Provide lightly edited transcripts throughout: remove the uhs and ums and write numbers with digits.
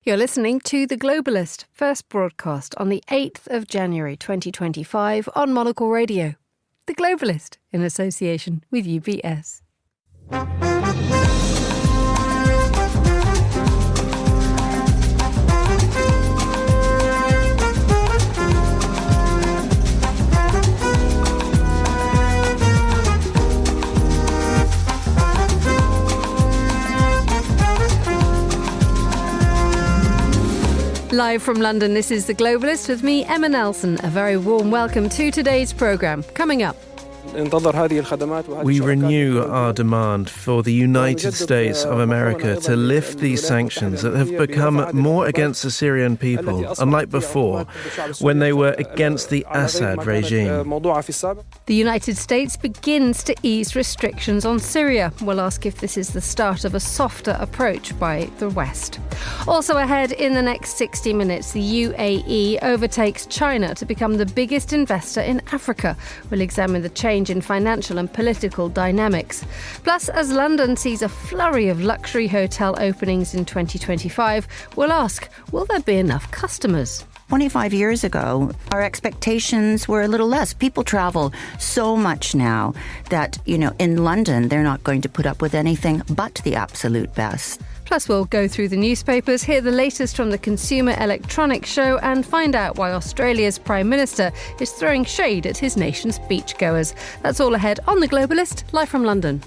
You're listening to The Globalist, first broadcast on the 8th of January 2025 on Monocle Radio. The Globalist, in association with UBS. Live from London, this is The Globalist with me, Emma Nelson. A very warm welcome to today's programme. Coming up. We renew our demand for the United States of America to lift these sanctions that have become more against the Syrian people, unlike before, when they were against the Assad regime. The United States begins to ease restrictions on Syria. We'll ask if this is the start of a softer approach by the West. Also ahead in the next 60 minutes, the UAE overtakes China to become the biggest investor in Africa. We'll examine the change in financial and political dynamics. Plus, as London sees a flurry of luxury hotel openings in 2025, we'll ask, will there be enough customers? 25 years ago, our expectations were a little less. People travel so much now that, in London, they're not going to put up with anything but the absolute best. Plus, we'll go through the newspapers, hear the latest from the Consumer Electronics Show and find out why Australia's Prime Minister is throwing shade at his nation's beachgoers. That's all ahead on The Globalist, live from London.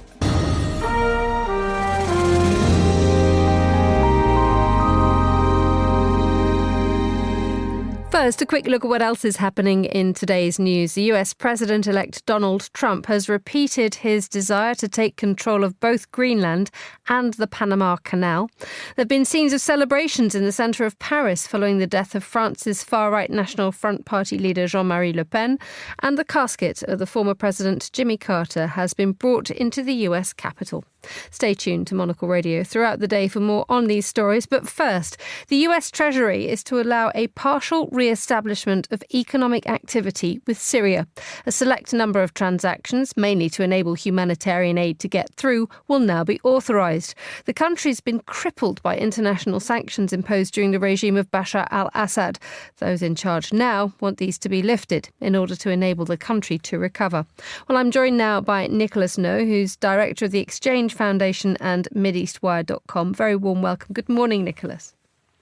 First, a quick look at what else is happening in today's news. The US President-elect Donald Trump has repeated his desire to take control of both Greenland and the Panama Canal. There have been scenes of celebrations in the centre of Paris following the death of France's far-right National Front Party leader Jean-Marie Le Pen, and the casket of the former President Jimmy Carter has been brought into the US Capitol. Stay tuned to Monocle Radio throughout the day for more on these stories. But first, the US Treasury is to allow a partial re-establishment of economic activity with Syria. A select number of transactions, mainly to enable humanitarian aid to get through, will now be authorised. The country's been crippled by international sanctions imposed during the regime of Bashar al-Assad. Those in charge now want these to be lifted in order to enable the country to recover. Well, I'm joined now by Nicholas No, who's director of the Exchange Foundation and MideastWire.com. Very warm welcome. Good morning, Nicholas.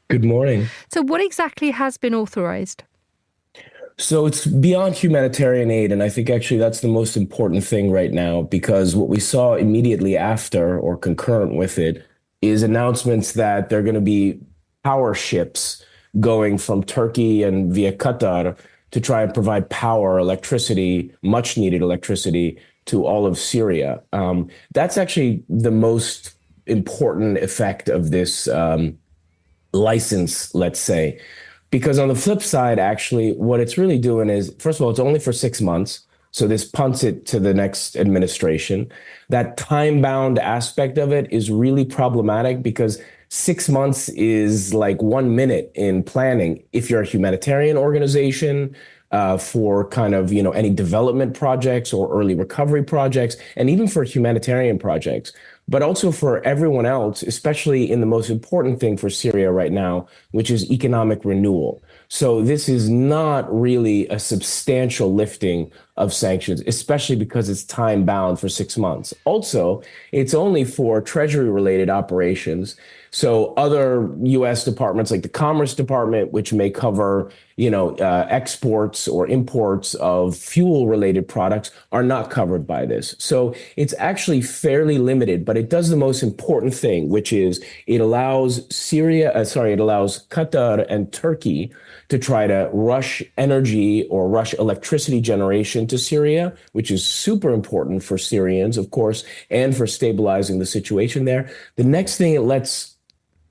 Good morning. So what exactly has been authorised? So it's beyond humanitarian aid, and I think actually that's the most important thing right now, because what we saw immediately after or concurrent with it is announcements that there are going to be power ships going from Turkey and via Qatar to try and provide power, electricity, much needed electricity to all of Syria. That's actually the most important effect of this license, let's say, because on the flip side, actually, what it's really doing is, first of all, it's only for 6 months. So this punts it to the next administration. That time-bound aspect of it is really problematic because 6 months is like 1 minute in planning. If you're a humanitarian organization, for kind of, any development projects or early recovery projects, and even for humanitarian projects, but also for everyone else, especially in the most important thing for Syria right now, which is economic renewal. So this is not really a substantial lifting of sanctions, especially because it's time bound for 6 months. Also, it's only for Treasury-related operations. So other U.S. departments like the Commerce Department, which may cover, exports or imports of fuel-related products, are not covered by this. So it's actually fairly limited, but it does the most important thing, which is it allows Qatar and Turkey to try to rush energy or rush electricity generation to Syria, which is super important for Syrians, of course, and for stabilizing the situation there. The next thing it lets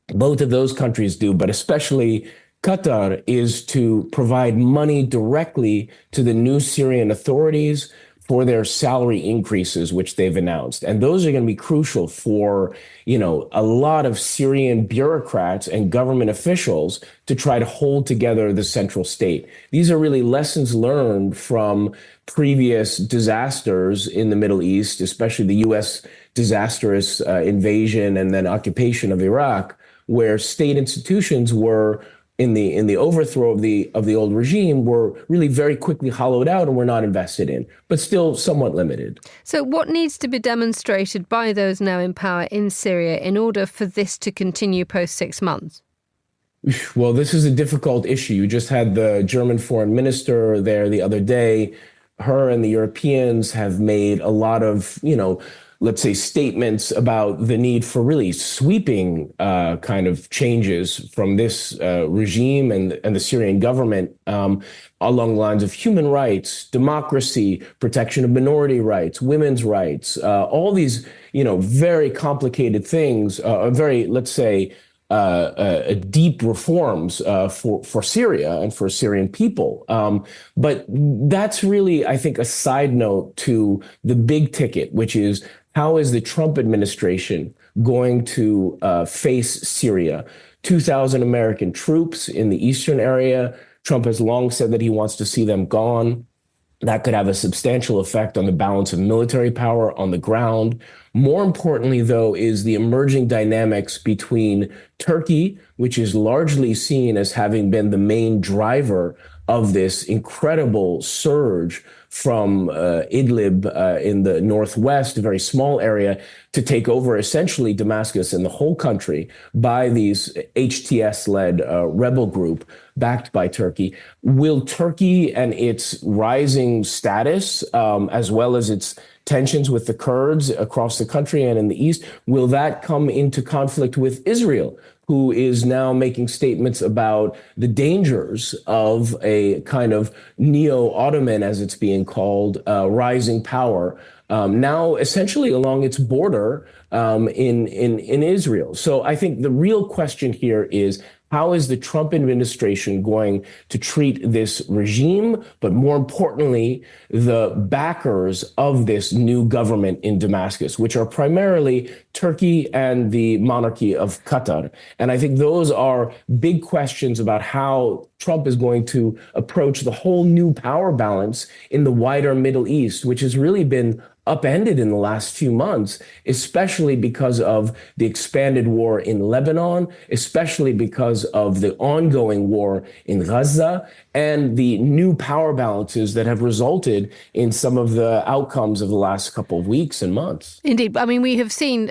both of those countries do, but especially Qatar, is to provide money directly to the new Syrian authorities for their salary increases, which they've announced. And those are going to be crucial for, a lot of Syrian bureaucrats and government officials to try to hold together the central state. These are really lessons learned from previous disasters in the Middle East, especially the U.S. disastrous invasion and then occupation of Iraq, where state institutions were in the overthrow of the old regime were really very quickly hollowed out and were not invested in, but still somewhat limited. So what needs to be demonstrated by those now in power in Syria in order for this to continue post 6 months? Well, this is a difficult issue. You just had the German foreign minister there the other day. Her and the Europeans have made a lot of, let's say, statements about the need for really sweeping kind of changes from this regime and the Syrian government along the lines of human rights, democracy, protection of minority rights, women's rights, all these, very complicated things, very, let's say, deep reforms for Syria and for Syrian people. But that's really, I think, a side note to the big ticket, which is how is the Trump administration going to face Syria? 2,000 American troops in the eastern area. Trump has long said that he wants to see them gone. That could have a substantial effect on the balance of military power on the ground. More importantly, though, is the emerging dynamics between Turkey, which is largely seen as having been the main driver of this incredible surge from Idlib in the northwest, a very small area, to take over essentially Damascus and the whole country by these HTS-led rebel group backed by Turkey. Will Turkey and its rising status, as well as its tensions with the Kurds across the country and in the east, will that come into conflict with Israel, who is now making statements about the dangers of a kind of neo-Ottoman, as it's being called, rising power, now essentially along its border in Israel. So I think the real question here is, how is the Trump administration going to treat this regime, but more importantly, the backers of this new government in Damascus, which are primarily Turkey and the monarchy of Qatar? And I think those are big questions about how Trump is going to approach the whole new power balance in the wider Middle East, which has really been upended in the last few months, especially because of the expanded war in Lebanon, especially because of the ongoing war in Gaza, and the new power balances that have resulted in some of the outcomes of the last couple of weeks and months. Indeed. I mean, we have seen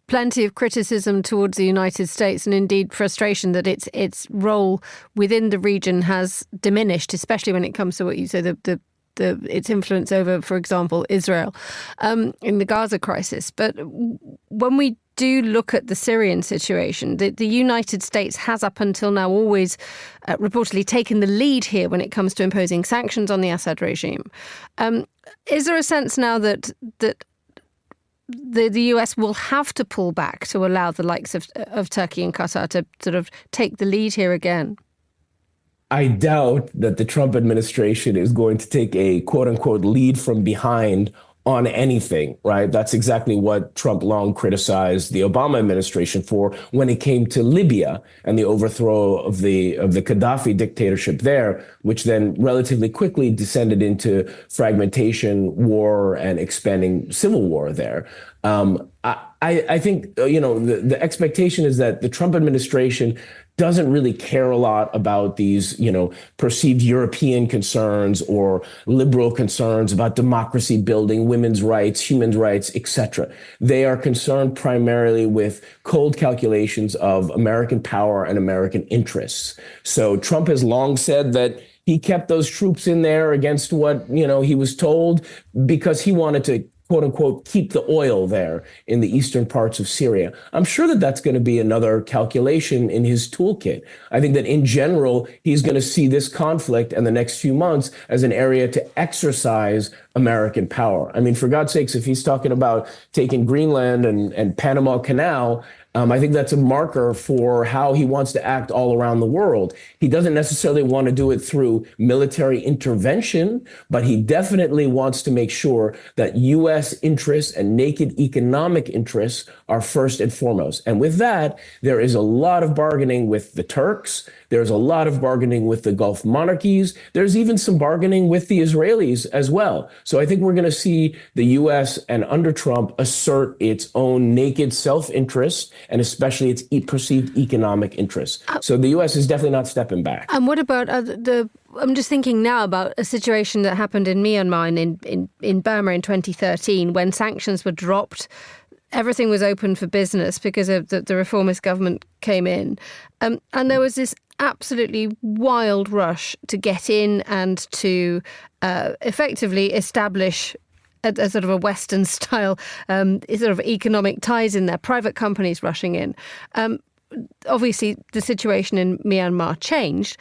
plenty of criticism towards the United States and indeed frustration that its role within the region has diminished, especially when it comes to what you say, its influence over, for example, Israel in the Gaza crisis. But when we do look at the Syrian situation, the United States has up until now always reportedly taken the lead here when it comes to imposing sanctions on the Assad regime. Is there a sense now that the US will have to pull back to allow the likes of Turkey and Qatar to sort of take the lead here again? I doubt that the Trump administration is going to take a quote unquote lead from behind on anything, right? That's exactly what Trump long criticized the Obama administration for when it came to Libya and the overthrow of the Gaddafi dictatorship there, which then relatively quickly descended into fragmentation, war, and expanding civil war there. I think, the expectation is that the Trump administration doesn't really care a lot about these, perceived European concerns or liberal concerns about democracy building, women's rights, human rights, etc. They are concerned primarily with cold calculations of American power and American interests. So Trump has long said that he kept those troops in there against what, he was told, because he wanted to quote unquote, keep the oil there in the eastern parts of Syria. I'm sure that that's going to be another calculation in his toolkit. I think that in general, he's going to see this conflict and the next few months as an area to exercise American power. I mean, for God's sakes, if he's talking about taking Greenland and Panama Canal, I think that's a marker for how he wants to act all around the world. He doesn't necessarily want to do it through military intervention, but he definitely wants to make sure that U.S. interests and naked economic interests are first and foremost. And with that, there is a lot of bargaining with the Turks. There's a lot of bargaining with the Gulf monarchies. There's even some bargaining with the Israelis as well. So I think we're going to see the U.S. and under Trump assert its own naked self-interest and especially its perceived economic interests. So the U.S. is definitely not stepping back. And what about I'm just thinking now about a situation that happened in Myanmar in Burma in 2013 when sanctions were dropped. Everything was open for business because of the reformist government came in. And there was this absolutely wild rush to get in and to effectively establish a sort of a Western style sort of economic ties in there, private companies rushing in. Obviously, the situation in Myanmar changed.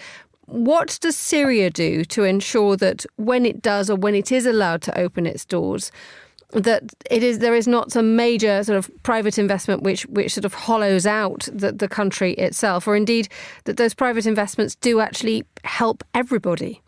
What does Syria do to ensure that when it does or when it is allowed to open its doors, that there is not some major sort of private investment which sort of hollows out the country itself, or indeed that those private investments do actually help everybody?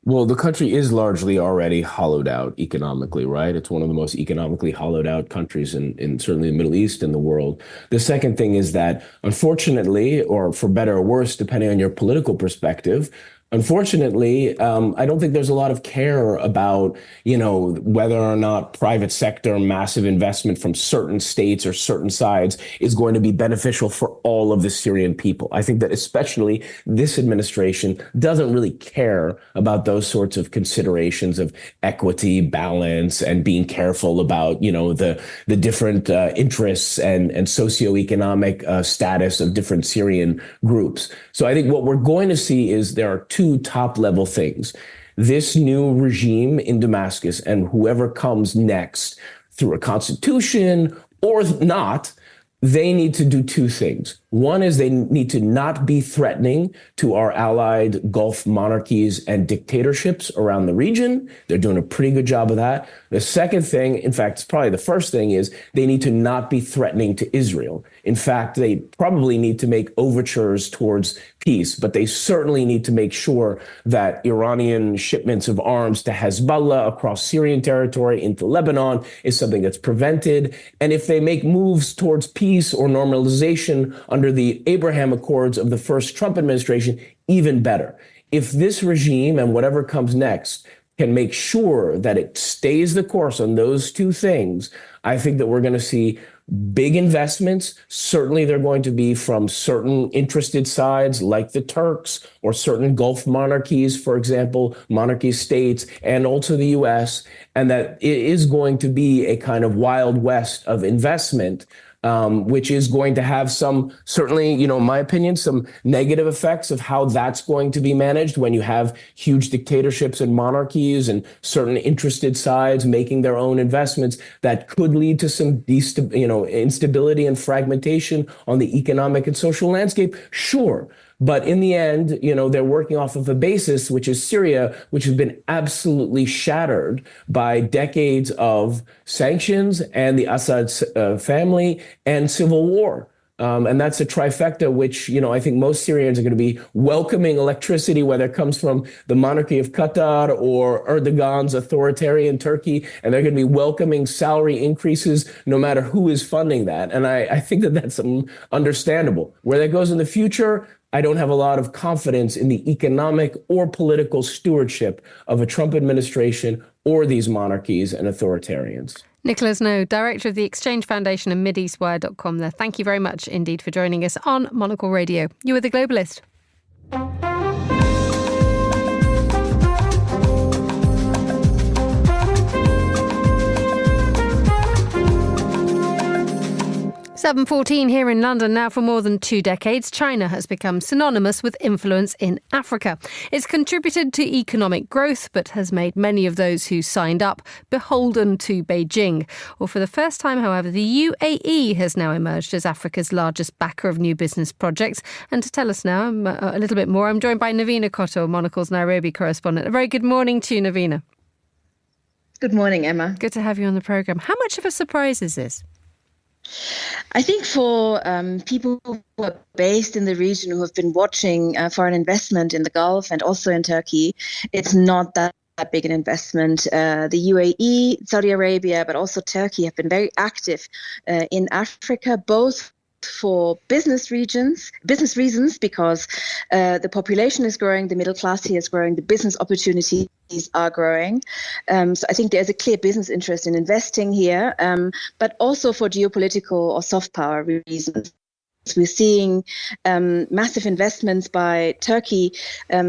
Well, the country is largely already hollowed out economically, right? It's one of the most economically hollowed out countries in certainly the Middle East and the world. The second thing is that, unfortunately, or for better or worse, depending on your political perspective, unfortunately, I don't think there's a lot of care about, whether or not private sector massive investment from certain states or certain sides is going to be beneficial for all of the Syrian people. I think that especially this administration doesn't really care about those sorts of considerations of equity, balance, and being careful about, the different interests and socioeconomic status of different Syrian groups. So I think what we're going to see is there are two top-level things. This new regime in Damascus and whoever comes next through a constitution or not, they need to do two things. One is they need to not be threatening to our allied Gulf monarchies and dictatorships around the region. They're doing a pretty good job of that. The second thing, in fact, it's probably the first thing, is they need to not be threatening to Israel. In fact, they probably need to make overtures towards peace, but they certainly need to make sure that Iranian shipments of arms to Hezbollah across Syrian territory into Lebanon is something that's prevented. And if they make moves towards peace or normalization under the Abraham Accords of the first Trump administration, even better. If this regime and whatever comes next can make sure that it stays the course on those two things, I think that we're going to see big investments. Certainly they're going to be from certain interested sides like the Turks or certain Gulf monarchies, for example, monarchy states, and also the US, and that it is going to be a kind of Wild West of investment, which is going to have some, certainly, in my opinion, some negative effects of how that's going to be managed when you have huge dictatorships and monarchies and certain interested sides making their own investments that could lead to some instability and fragmentation on the economic and social landscape. Sure. But in the end, they're working off of a basis, which is Syria, which has been absolutely shattered by decades of sanctions and the Assad family and civil war. And that's a trifecta, which, I think most Syrians are going to be welcoming electricity, whether it comes from the monarchy of Qatar or Erdogan's authoritarian Turkey, and they're going to be welcoming salary increases no matter who is funding that. And I think that that's understandable. Where that goes in the future, I don't have a lot of confidence in the economic or political stewardship of a Trump administration or these monarchies and authoritarians. Nicholas No, Director of the Exchange Foundation and MideastWire.com there. Thank you very much indeed for joining us on Monocle Radio. You are The Globalist. 7:14 here in London. Now, for more than 2 decades, China has become synonymous with influence in Africa. It's contributed to economic growth, but has made many of those who signed up beholden to Beijing. Well, for the first time, however, the UAE has now emerged as Africa's largest backer of new business projects. And to tell us now a little bit more, I'm joined by Navina Kotto, Monocle's Nairobi correspondent. A very good morning to you, Navina. Good morning, Emma. Good to have you on the programme. How much of a surprise is this? I think for people who are based in the region who have been watching foreign investment in the Gulf and also in Turkey, it's not that big an investment. The UAE, Saudi Arabia, but also Turkey have been very active in Africa, both for business reasons, because the population is growing, the middle class here is growing, the business opportunities are growing. So I think there's a clear business interest in investing here, but also for geopolitical or soft power reasons. We're seeing massive investments by Turkey.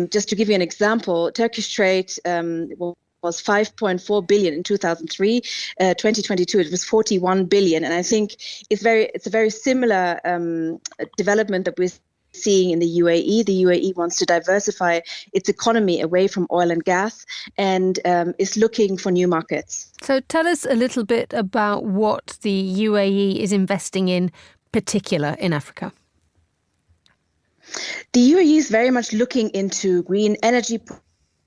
Just to give you an example, Turkish trade was 5.4 billion in 2003. 2022, it was 41 billion. And I think it's a very similar development that we're seeing in the UAE. The UAE wants to diversify its economy away from oil and gas and is looking for new markets. So tell us a little bit about what the UAE is investing in particular in Africa. The UAE is very much looking into green energy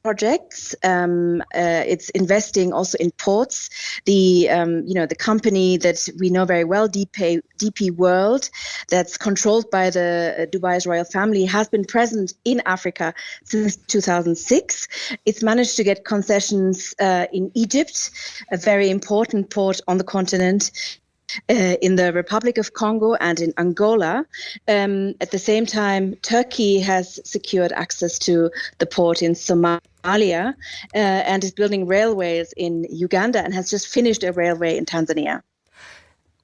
projects. It's investing also in ports. The company that we know very well, DP World, that's controlled by the Dubai's royal family, has been present in Africa since 2006. It's managed to get concessions in Egypt, a very important port on the continent, in the Republic of Congo and in Angola. At the same time, Turkey has secured access to the port in Somalia and is building railways in Uganda and has just finished a railway in Tanzania.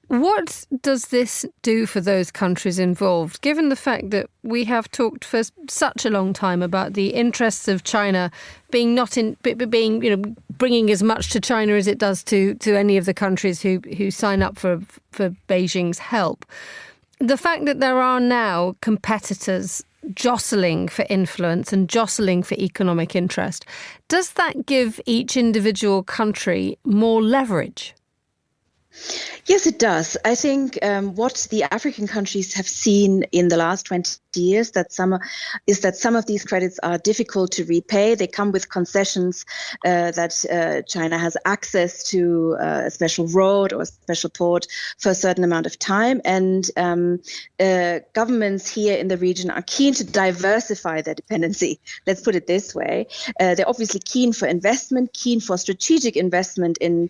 What does this do for those countries involved, given the fact that we have talked for such a long time about the interests of China bringing as much to China as it does to any of the countries who sign up for Beijing's help? The fact that there are now competitors jostling for influence and jostling for economic interest, does that give each individual country more leverage? Yes, it does. I think what the African countries have seen in the last 20 years that some of these credits are difficult to repay. They come with concessions that China has access to a special road or a special port for a certain amount of time. And governments here in the region are keen to diversify their dependency. Let's put it this way. They're obviously keen for investment, keen for strategic investment in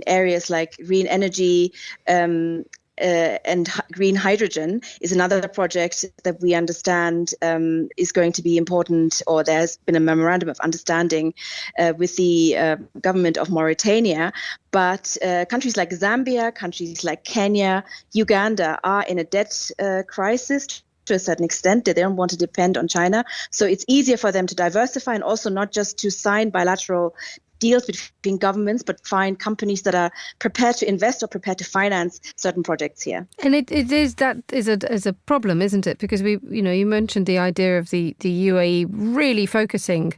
areas like green energy, and green hydrogen is another project that we understand is going to be important, or there's been a memorandum of understanding with the government of Mauritania. But countries like Zambia, countries like Kenya, Uganda are in a debt crisis to a certain extent. They don't want to depend on China. So it's easier for them to diversify and also not just to sign bilateral deals between governments, but find companies that are prepared to invest or prepared to finance certain projects here. And it is a problem, isn't it? Because you mentioned the idea of the UAE really focusing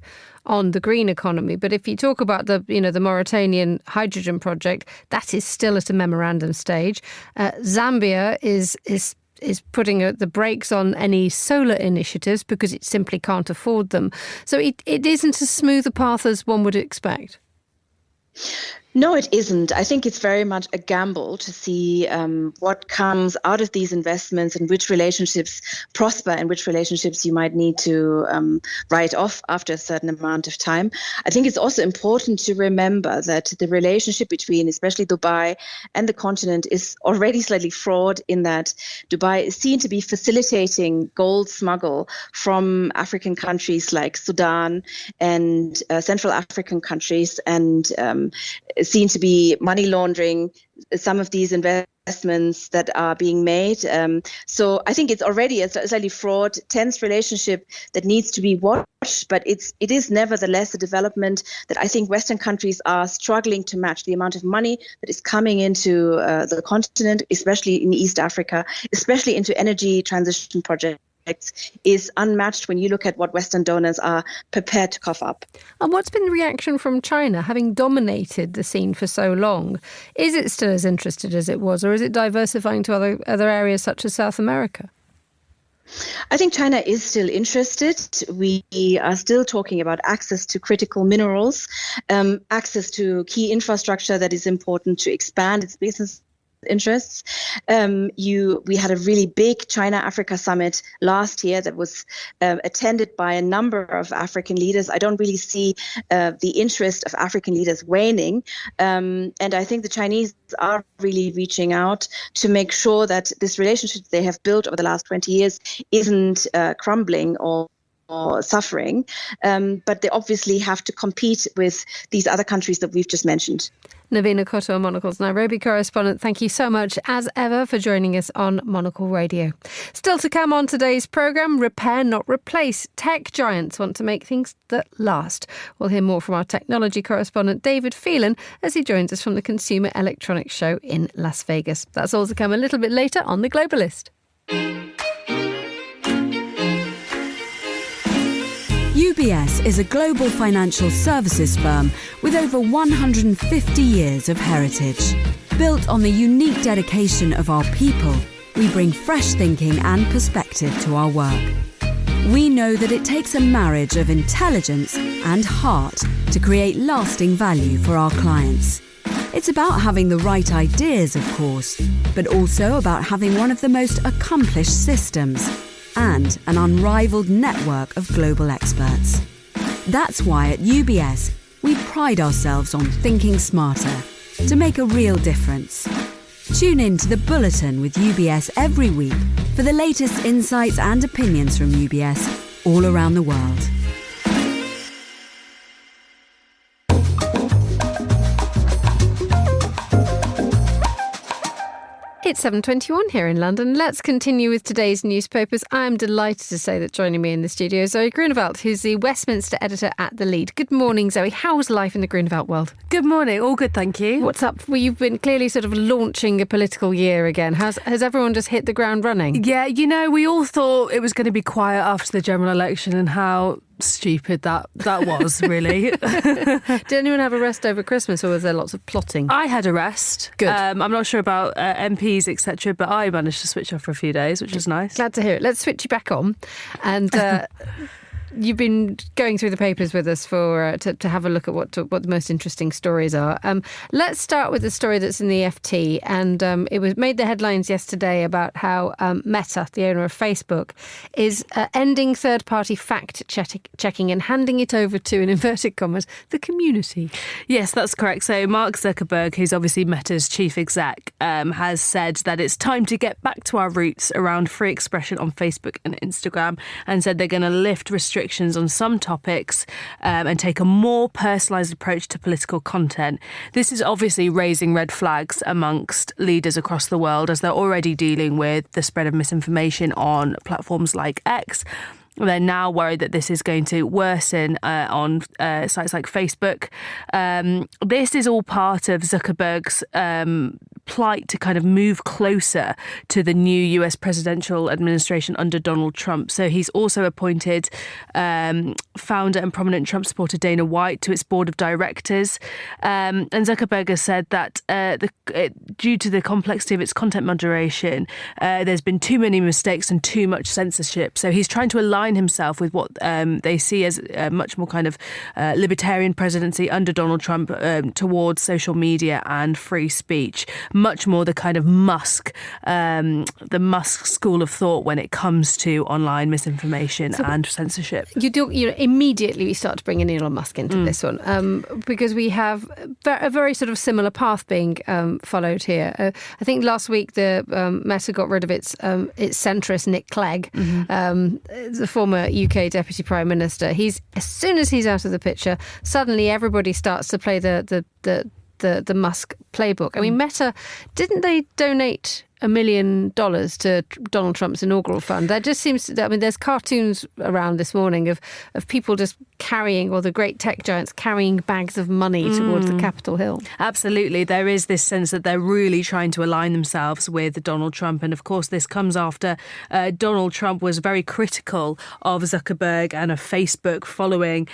on the green economy, but if you talk about the Mauritanian hydrogen project, that is still at a memorandum stage. Zambia is putting the brakes on any solar initiatives because it simply can't afford them. So it isn't as smooth a path as one would expect. No, it isn't. I think it's very much a gamble to see what comes out of these investments and which relationships prosper and which relationships you might need to write off after a certain amount of time. I think it's also important to remember that the relationship between especially Dubai and the continent is already slightly fraught in that Dubai is seen to be facilitating gold smuggle from African countries like Sudan and Central African countries, and seen to be money laundering some of these investments that are being made. So I think it's already a slightly fraught, tense relationship that needs to be watched, but it is nevertheless a development that I think Western countries are struggling to match. The amount of money that is coming into the continent, especially in East Africa, especially into energy transition projects, is unmatched when you look at what Western donors are prepared to cough up. And what's been the reaction from China, having dominated the scene for so long? Is it still as interested as it was, or is it diversifying to other areas such as South America? I think China is still interested. We are still talking about access to critical minerals, access to key infrastructure that is important to expand its business interests. We had a really big China-Africa summit last year that was attended by a number of African leaders. I don't really see the interest of African leaders waning. And I think the Chinese are really reaching out to make sure that this relationship they have built over the last 20 years isn't crumbling or suffering. But they obviously have to compete with these other countries that we've just mentioned. Navina Kotto, Monocle's Nairobi correspondent, thank you so much, as ever, for joining us on Monocle Radio. Still to come on today's programme, repair, not replace. Tech giants want to make things that last. We'll hear more from our technology correspondent, David Phelan, as he joins us from the Consumer Electronics Show in Las Vegas. That's all to come a little bit later on The Globalist. UBS is a global financial services firm with over 150 years of heritage. Built on the unique dedication of our people, we bring fresh thinking and perspective to our work. We know that it takes a marriage of intelligence and heart to create lasting value for our clients. It's about having the right ideas, of course, but also about having one of the most accomplished systems and an unrivaled network of global experts. That's why at UBS, we pride ourselves on thinking smarter to make a real difference. Tune in to The Bulletin with UBS every week for the latest insights and opinions from UBS all around the world. It's 7:21 here in London. Let's continue with today's newspapers. I'm delighted to say that joining me in the studio is Zoe Grunewald, who's the Westminster editor at The Lead. Good morning, Zoe. How's life in the Grunewald world? Good morning. All good, thank you. What's up? Well, you've been clearly sort of launching a political year again. Has everyone just hit the ground running? Yeah, we all thought it was going to be quiet after the general election, and how stupid that was, really. Did anyone have a rest over Christmas, or was there lots of plotting? I had a rest. Good. I'm not sure about MPs, etc., but I managed to switch off for a few days, which was nice. Glad to hear it. Let's switch you back on. And you've been going through the papers with us for to have a look at what the most interesting stories are. Let's start with the story that's in the FT, and it was made the headlines yesterday about how Meta, the owner of Facebook, is ending third-party fact-checking and handing it over to, in inverted commas, the community. Yes, that's correct. So Mark Zuckerberg, who's obviously Meta's chief exec, has said that it's time to get back to our roots around free expression on Facebook and Instagram, and said they're going to lift restrictions on some topics and take a more personalised approach to political content. This is obviously raising red flags amongst leaders across the world, as they're already dealing with the spread of misinformation on platforms like X. They're now worried that this is going to worsen on sites like Facebook. This is all part of Zuckerberg's plight to kind of move closer to the new US presidential administration under Donald Trump. So he's also appointed founder and prominent Trump supporter Dana White to its board of directors. And Zuckerberg has said that due to the complexity of its content moderation, there's been too many mistakes and too much censorship. So he's trying to align himself with what they see as a much more kind of libertarian presidency under Donald Trump towards social media and free speech. Much more the kind of Musk school of thought when it comes to online misinformation and censorship. You immediately we start to bring in Elon Musk into this one because we have a very sort of similar path being followed here. I think last week the Meta got rid of its centrist Nick Clegg, the former UK Deputy Prime Minister. As soon as he's out of the picture, suddenly everybody starts to play the Musk playbook. I mean, Meta, didn't they donate $1 million to Donald Trump's inaugural fund? There just seems to, there's cartoons around this morning of people just carrying, or the great tech giants carrying bags of money towards the Capitol Hill. Absolutely. There is this sense that they're really trying to align themselves with Donald Trump. And of course, this comes after Donald Trump was very critical of Zuckerberg and of Facebook following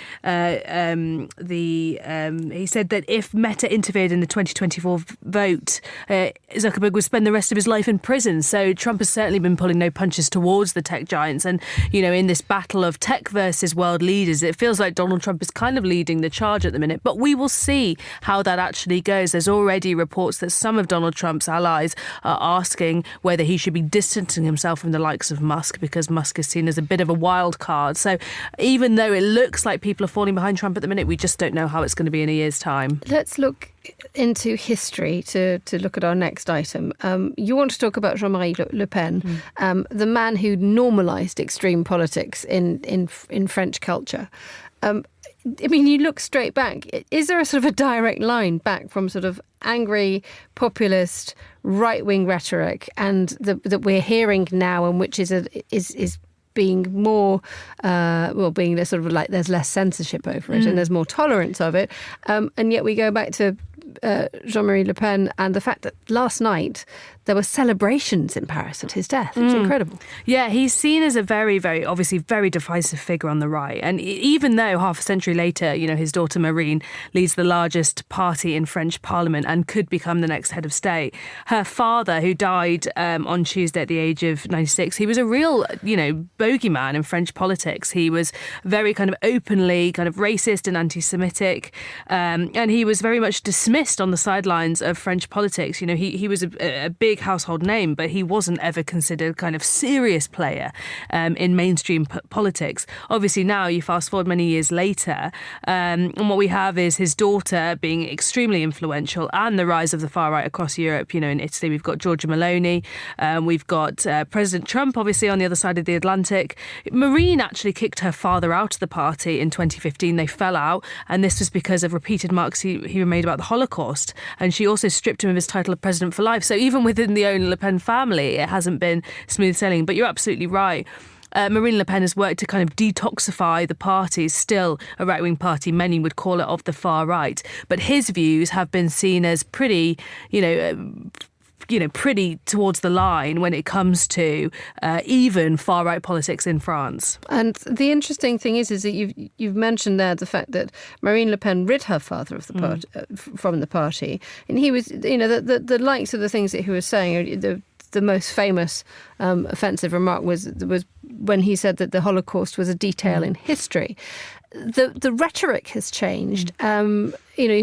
he said that if Meta interfered in the 2024 vote, Zuckerberg would spend the rest of his life life in prison. So Trump has certainly been pulling no punches towards the tech giants. And, in this battle of tech versus world leaders, it feels like Donald Trump is kind of leading the charge at the minute. But we will see how that actually goes. There's already reports that some of Donald Trump's allies are asking whether he should be distancing himself from the likes of Musk, because Musk is seen as a bit of a wild card. So even though it looks like people are falling behind Trump at the minute, we just don't know how it's going to be in a year's time. Let's look into history to look at our next item. You want to talk about Jean-Marie Le Pen, the man who normalised extreme politics in French culture. You look straight back. Is there a sort of a direct line back from sort of angry, populist, right-wing rhetoric and that we're hearing now, and which is being more, being sort of like there's less censorship over it and there's more tolerance of it, and yet we go back to Jean-Marie Le Pen and the fact that last night there were celebrations in Paris at his death. It's incredible. Yeah, he's seen as a very, very, obviously very divisive figure on the right. And even though half a century later, his daughter Marine leads the largest party in French parliament and could become the next head of state, her father, who died on Tuesday at the age of 96, he was a real, bogeyman in French politics. He was very kind of openly kind of racist and anti-Semitic, and he was very much dismissed on the sidelines of French politics. He was a big household name, but he wasn't ever considered kind of serious player in mainstream politics. Obviously now you fast forward many years later, and what we have is his daughter being extremely influential and the rise of the far right across Europe. In Italy we've got Giorgia Meloni, we've got President Trump obviously on the other side of the Atlantic. Marine actually kicked her father out of the party in 2015. They fell out, and this was because of repeated remarks he made about the Holocaust, and she also stripped him of his title of president for life. So even within the own Le Pen family, it hasn't been smooth sailing. But you're absolutely right. Marine Le Pen has worked to kind of detoxify the party. Still a right-wing party, many would call it, of the far right. But his views have been seen as pretty, pretty towards the line when it comes to even far-right politics in France. And the interesting thing is that you've mentioned there the fact that Marine Le Pen rid her father of the party, from the party, and he was, the likes of the things that he was saying. The most famous offensive remark was when he said that the Holocaust was a detail in history. The rhetoric has changed. You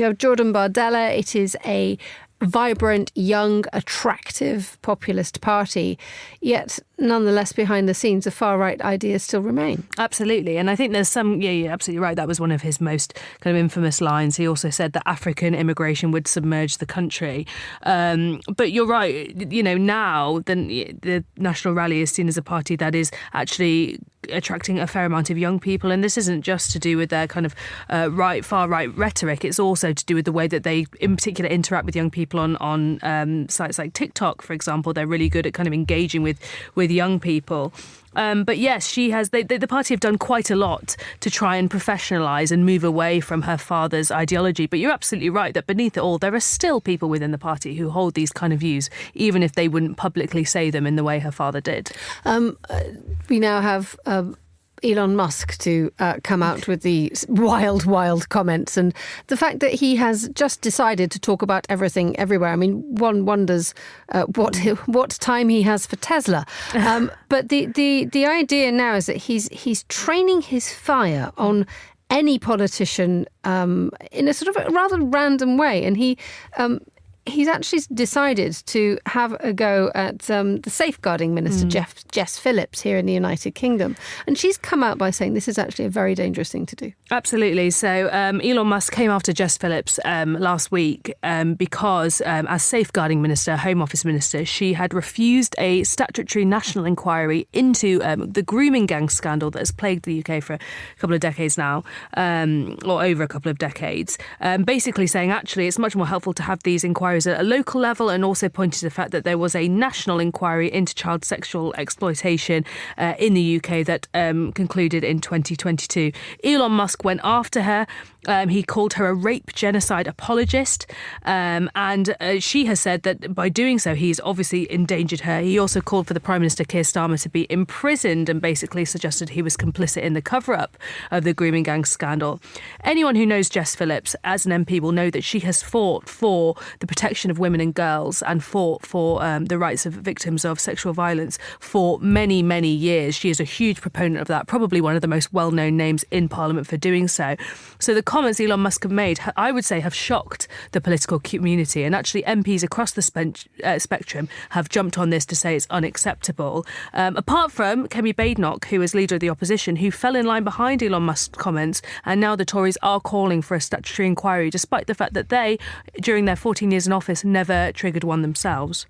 have Jordan Bardella. It is a vibrant, young, attractive populist party, yet nonetheless behind the scenes the far-right ideas still remain. Absolutely. And I think there's you're absolutely right. That was one of his most kind of infamous lines. He also said that African immigration would submerge the country. But you're right, now the National Rally is seen as a party that is actually attracting a fair amount of young people, and this isn't just to do with their kind of far right rhetoric. It's also to do with the way that they in particular interact with young people on sites like TikTok, for example. They're really good at kind of engaging with young people. But yes, the party have done quite a lot to try and professionalise and move away from her father's ideology. But you're absolutely right that beneath it all, there are still people within the party who hold these kind of views, even if they wouldn't publicly say them in the way her father did. We now have Elon Musk to come out with the wild comments, and the fact that he has just decided to talk about everything everywhere. One wonders what time he has for Tesla. But the idea now is that he's training his fire on any politician in a sort of a rather random way, and he's actually decided to have a go at the safeguarding minister, Jess Phillips, here in the United Kingdom. And she's come out by saying this is actually a very dangerous thing to do. Absolutely. So Elon Musk came after Jess Phillips last week because as safeguarding minister, Home Office minister, she had refused a statutory national inquiry into the grooming gang scandal that has plagued the UK for a couple of decades now, or over a couple of decades, basically saying actually it's much more helpful to have these inquiries at a local level, and also pointed to the fact that there was a national inquiry into child sexual exploitation in the UK that concluded in 2022. Elon Musk went after her. He called her a rape genocide apologist. And she has said that by doing so, he's obviously endangered her. He also called for the Prime Minister Keir Starmer to be imprisoned and basically suggested he was complicit in the cover-up of the grooming gang scandal. Anyone who knows Jess Phillips as an MP will know that she has fought for the protection of women and girls and fought for the rights of victims of sexual violence for many, many years. She is a huge proponent of that, probably one of the most well-known names in Parliament for doing so. So the comments Elon Musk have made, I would say, have shocked the political community, and actually MPs across the spectrum have jumped on this to say it's unacceptable. Apart from Kemi Badenoch, who is leader of the opposition, who fell in line behind Elon Musk's comments, and now the Tories are calling for a statutory inquiry, despite the fact that they, during their 14 years in office, never triggered one themselves.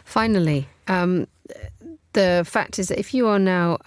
Finally, the fact is that if you are now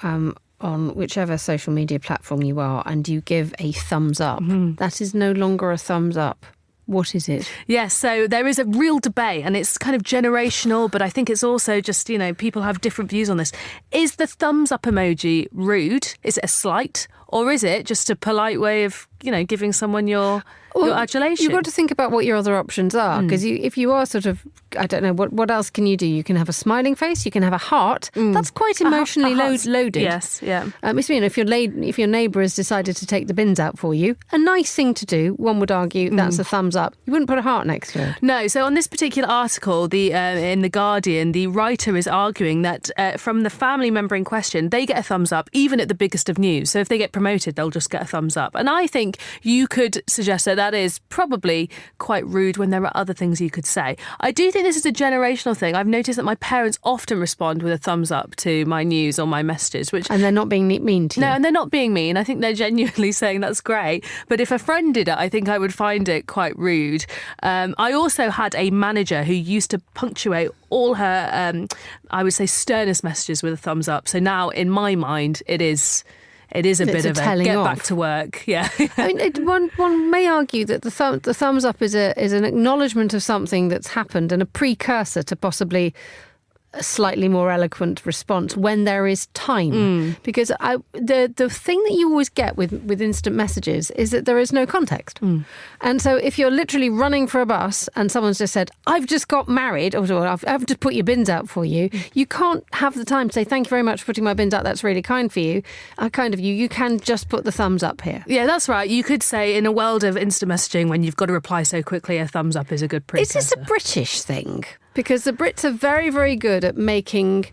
on whichever social media platform you are and you give a thumbs up, that is no longer a thumbs up. What is it? Yes, so there is a real debate, and it's kind of generational, but I think it's also just, people have different views on this. Is the thumbs up emoji rude? Is it a slight? Or is it just a polite way of, giving someone your adulation? You've got to think about what your other options are, because if you are sort of, I don't know, what else can you do? You can have a smiling face, you can have a heart. That's quite emotionally loaded. Yes, yeah. If your neighbour has decided to take the bins out for you, a nice thing to do, one would argue that's a thumbs up. You wouldn't put a heart next to it. No, so on this particular article, in The Guardian, the writer is arguing that from the family member in question, they get a thumbs up, even at the biggest of news. So if they get promoted, they'll just get a thumbs up. And I think you could suggest that is probably quite rude when there are other things you could say. I do think this is a generational thing. I've noticed that my parents often respond with a thumbs up to my news or my messages. And they're not being mean to you? No, and they're not being mean. I think they're genuinely saying that's great. But if a friend did it, I think I would find it quite rude. I also had a manager who used to punctuate all her, I would say, sternest messages with a thumbs up. So now, in my mind, it is a bit of a get back to work. Yeah. I mean, one may argue that the thumbs up is an acknowledgement of something that's happened and a precursor to possibly a slightly more eloquent response when there is time. Because the thing that you always get with instant messages is that there is no context. And so if you're literally running for a bus and someone's just said, I've just got married, or I've just put your bins out for you, you can't have the time to say, thank you very much for putting my bins out, that's really kind for you, kind of you. You can just put the thumbs up here. Yeah, that's right. You could say in a world of instant messaging, when you've got to reply so quickly, a thumbs up is a good precursor. Is this a British thing? Because the Brits are very, very good at making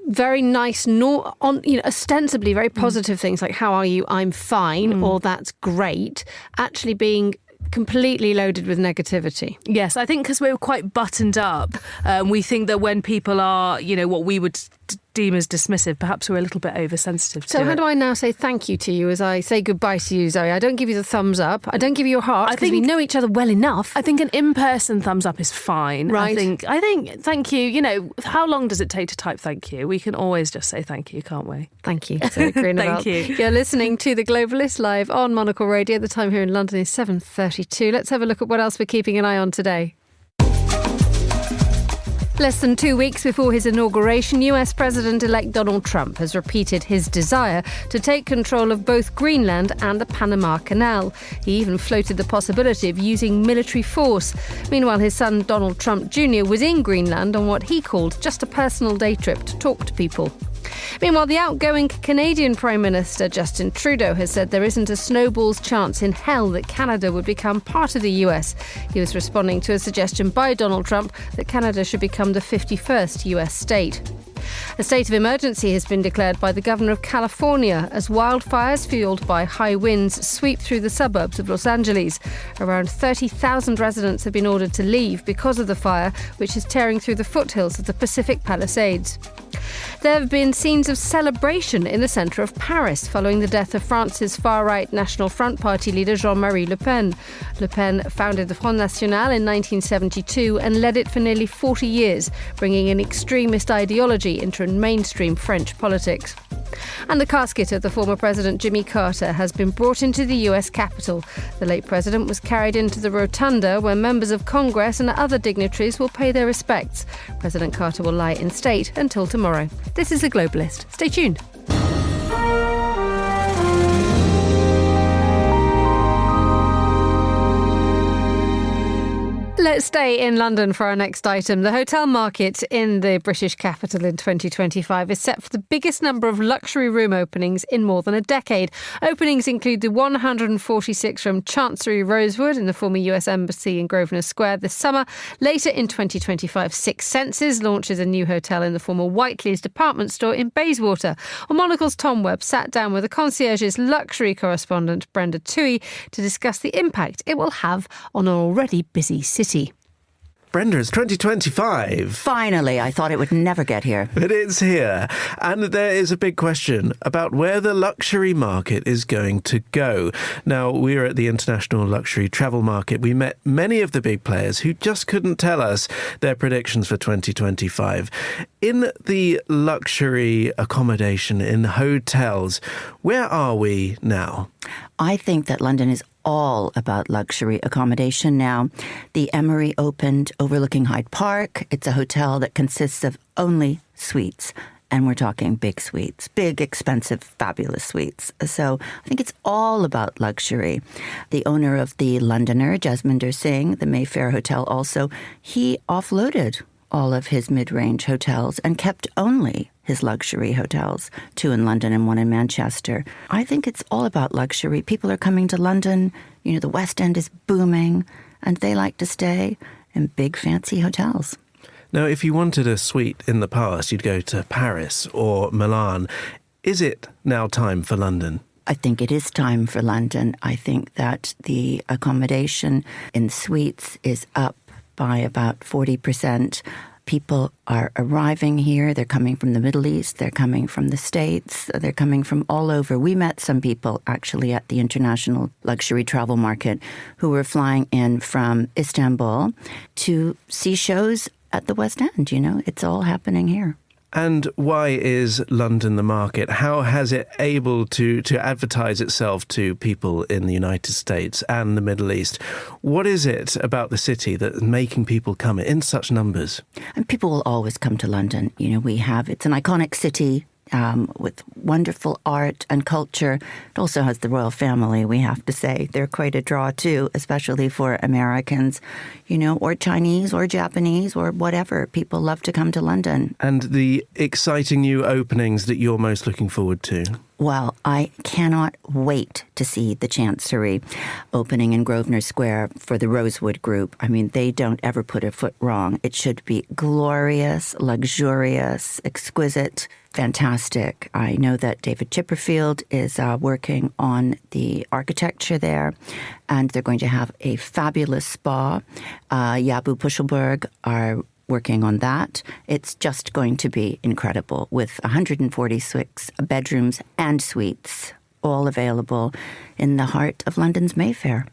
very nice, ostensibly very positive things like, how are you? I'm fine, or that's great, actually being completely loaded with negativity. Yes, I think because we're quite buttoned up, we think that when people are, what we would deem as dismissive, perhaps we're a little bit oversensitive to it. So how do I now say thank you to you as I say goodbye to you, Zoe? I don't give you the thumbs up. I don't give you your heart because we know each other well enough. I think an in-person thumbs up is fine. Right. I think thank you, how long does it take to type thank you? We can always just say thank you, can't we? Thank you, Zoe Greenwald. Thank you. You're listening to The Globalist live on Monocle Radio. The time here in London is 7:32. Let's have a look at what else we're keeping an eye on today. Less than 2 weeks before his inauguration, US President-elect Donald Trump has repeated his desire to take control of both Greenland and the Panama Canal. He even floated the possibility of using military force. Meanwhile, his son Donald Trump Jr. was in Greenland on what he called just a personal day trip to talk to people. Meanwhile, the outgoing Canadian Prime Minister Justin Trudeau has said there isn't a snowball's chance in hell that Canada would become part of the US. He was responding to a suggestion by Donald Trump that Canada should become the 51st US state. A state of emergency has been declared by the governor of California as wildfires fueled by high winds sweep through the suburbs of Los Angeles. Around 30,000 residents have been ordered to leave because of the fire, which is tearing through the foothills of the Pacific Palisades. There have been scenes of celebration in the centre of Paris following the death of France's far-right National Front Party leader Jean-Marie Le Pen. Le Pen founded the Front National in 1972 and led it for nearly 40 years, bringing an extremist ideology into mainstream French politics. And the casket of the former President Jimmy Carter has been brought into the US Capitol. The late president was carried into the rotunda where members of Congress and other dignitaries will pay their respects. President Carter will lie in state until tomorrow. This is The Globalist. Stay tuned. Let's stay in London for our next item. The hotel market in the British capital in 2025 is set for the biggest number of luxury room openings in more than a decade. Openings include the 146-room Chancery Rosewood in the former US Embassy in Grosvenor Square this summer. Later in 2025, Six Senses launches a new hotel in the former Whiteley's department store in Bayswater. Well, Monocle's Tom Webb sat down with the Concierge's luxury correspondent Brenda Toohey to discuss the impact it will have on an already busy city. Brenda, it's 2025. Finally, I thought it would never get here. It is here. And there is a big question about where the luxury market is going to go. Now, we were at the International Luxury Travel Market. We met many of the big players who just couldn't tell us their predictions for 2025. In the luxury accommodation, in hotels, where are we now? I think that London is all about luxury accommodation now. The Emery opened overlooking Hyde Park. It's a hotel that consists of only suites. And we're talking big suites, big, expensive, fabulous suites. So I think it's all about luxury. The owner of the Londoner, Jasminder Singh, the Mayfair Hotel also, he offloaded all of his mid-range hotels and kept only his luxury hotels, 2 in London and 1 in Manchester. I think it's all about luxury. People are coming to London. You know, the West End is booming, and they like to stay in big, fancy hotels. Now, if you wanted a suite in the past, you'd go to Paris or Milan. Is it now time for London? I think it is time for London. I think that the accommodation in suites is up by about 40%. People are arriving here. They're coming from the Middle East. They're coming from the States. They're coming from all over. We met some people actually at the International Luxury Travel Market who were flying in from Istanbul to see shows at the West End. You know, it's all happening here. And why is London the market? How has it able to advertise itself to people in the United States and the Middle East? What is it about the city that's making people come in such numbers? And people will always come to London. You know, it's an iconic city with wonderful art and culture. It also has the royal family, we have to say. They're quite a draw too, especially for Americans, you know, or Chinese or Japanese or whatever. People love to come to London. And the exciting new openings that you're most looking forward to? Well, I cannot wait to see the Chancery opening in Grosvenor Square for the Rosewood Group. I mean, they don't ever put a foot wrong. It should be glorious, luxurious, exquisite, fantastic. I know that David Chipperfield is working on the architecture there, and they're going to have a fabulous spa. Jabu Puschelberg are working on that. It's just going to be incredible with 146 bedrooms and suites, all available in the heart of London's Mayfair.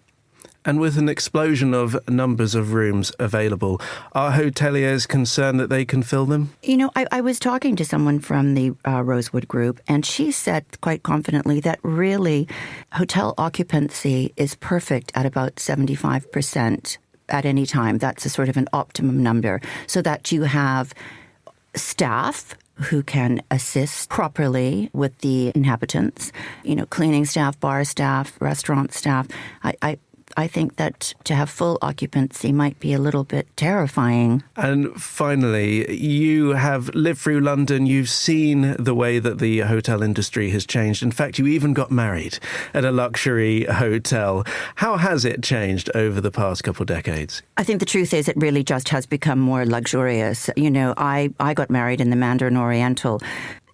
And with an explosion of numbers of rooms available, are hoteliers concerned that they can fill them? You know, I was talking to someone from the Rosewood Group, and she said quite confidently that really hotel occupancy is perfect at about 75%. At any time. That's a sort of an optimum number, so that you have staff who can assist properly with the inhabitants, you know, cleaning staff, bar staff, restaurant staff. I think that to have full occupancy might be a little bit terrifying. And finally, you have lived through London. You've seen the way that the hotel industry has changed. In fact, you even got married at a luxury hotel. How has it changed over the past couple of decades? I think the truth is it really just has become more luxurious. You know, I got married in the Mandarin Oriental